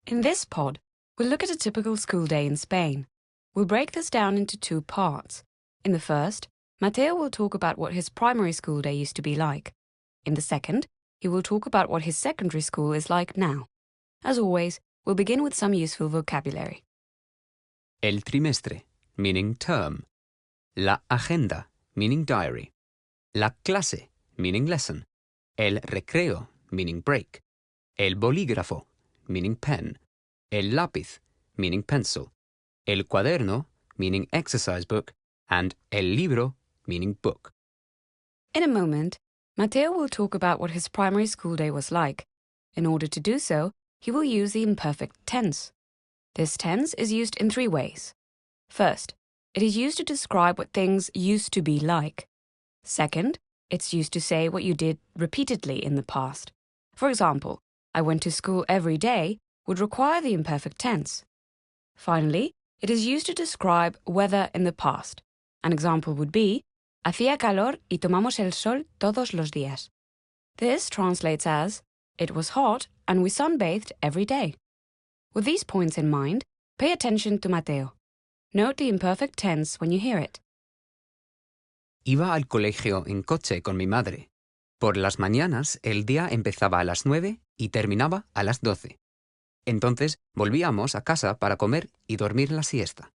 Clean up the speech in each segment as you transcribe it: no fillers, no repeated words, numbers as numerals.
In this pod, we'll look at a typical school day in Spain. We'll break this down into two parts. In the first, Mateo will talk about what his primary school day used to be like. In the second, he will talk about what his secondary school is like now. As always, we'll begin with some useful vocabulary. El trimestre, meaning term. La agenda, meaning diary. La clase, meaning lesson. El recreo, meaning break. El bolígrafo, meaning pen. El lápiz, meaning pencil. El cuaderno, meaning exercise book. And el libro, meaning book. In a moment, Mateo will talk about what his primary school day was like. In order to do so, he will use the imperfect tense. This tense is used in three ways. First, it is used to describe what things used to be like. Second, it's used to say what you did repeatedly in the past. For example, I went to school every day would require the imperfect tense. Finally, it is used to describe weather in the past. An example would be, hacía calor y tomamos el sol todos los días. This translates as, it was hot and we sunbathed every day. With these points in mind, pay attention to Mateo. Note the imperfect tense when you hear it. Iba al colegio en coche con mi madre. Por las mañanas el día empezaba a las 9 y terminaba a las 12. Entonces volvíamos a casa para comer y dormir la siesta.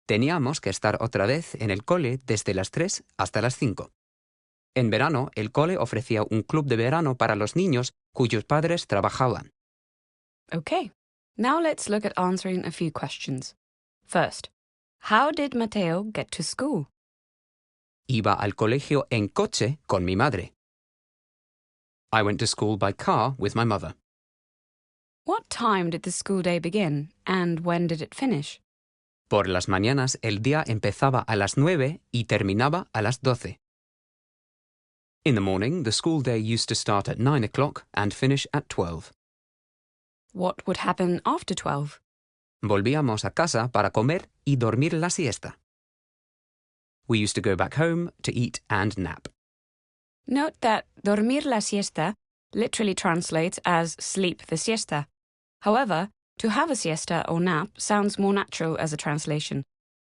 Teníamos que estar otra vez en el cole desde las 3 hasta las 5. En verano, el cole ofrecía un club de verano para los niños cuyos padres trabajaban. Okay, now let's look at answering a few questions. First, how did Mateo get to school? Iba al colegio en coche con mi madre. I went to school by car with my mother. What time did the school day begin, and when did it finish? Por las mañanas el día empezaba a las 9 y terminaba a las 12. In the morning, the school day used to start at 9 o'clock and finish at 12. What would happen after 12? Volvíamos a casa para comer y dormir la siesta. We used to go back home to eat and nap. Note that dormir la siesta literally translates as sleep the siesta. However, to have a siesta or nap sounds more natural as a translation.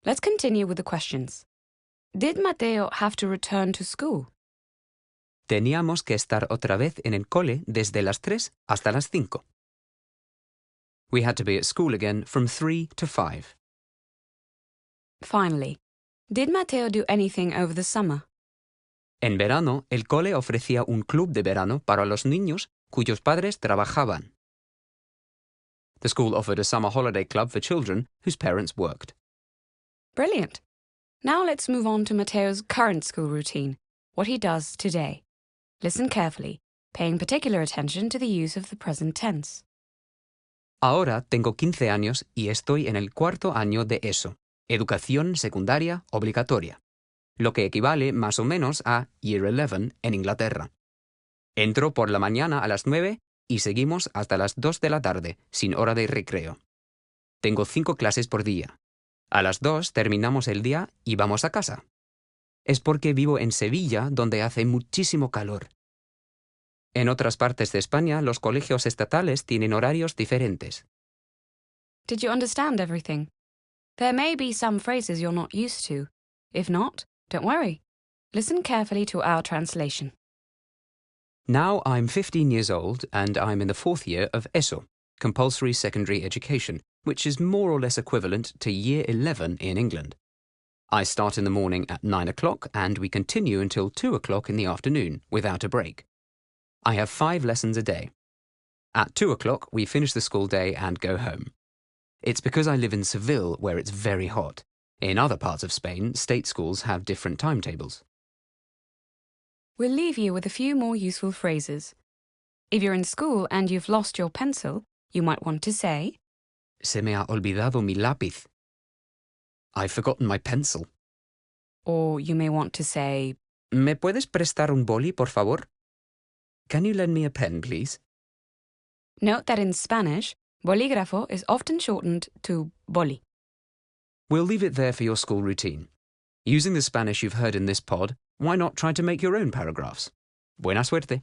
Let's continue with the questions. Did Mateo have to return to school? Teníamos que estar otra vez en el cole desde las 3 hasta las 5. We had to be at school again from 3 to 5. Finally, did Mateo do anything over the summer? En verano, el cole ofrecía un club de verano para los niños cuyos padres trabajaban. The school offered a summer holiday club for children whose parents worked. Brilliant. Now let's move on to Mateo's current school routine, what he does today. Listen carefully, paying particular attention to the use of the present tense. Ahora tengo 15 años y estoy en el cuarto año de ESO, Educación Secundaria Obligatoria, lo que equivale más o menos a Year 11 en Inglaterra. Entro por la mañana a las 9 y seguimos hasta las 2 de la tarde, sin hora de recreo. Tengo 5 clases por día. A las 2 terminamos el día y vamos a casa. Es porque vivo en Sevilla, donde hace muchísimo calor. En otras partes de España, los colegios estatales tienen horarios diferentes. Did you understand everything? There may be some phrases you're not used to. If not, don't worry. Listen carefully to our translation. Now I'm 15 years old and I'm in the 4th year of ESO, Compulsory Secondary Education, which is more or less equivalent to Year 11 in England. I start in the morning at 9 o'clock and we continue until 2 o'clock in the afternoon, without a break. I have 5 lessons a day. At 2 o'clock, we finish the school day and go home. It's because I live in Seville, where it's very hot. In other parts of Spain, state schools have different timetables. We'll leave you with a few more useful phrases. If you're in school and you've lost your pencil, you might want to say, Se me ha olvidado mi lápiz. I've forgotten my pencil. Or you may want to say, ¿Me puedes prestar un boli, por favor? Can you lend me a pen, please? Note that in Spanish, bolígrafo is often shortened to boli. We'll leave it there for your school routine. Using the Spanish you've heard in this pod, why not try to make your own paragraphs? Buena suerte!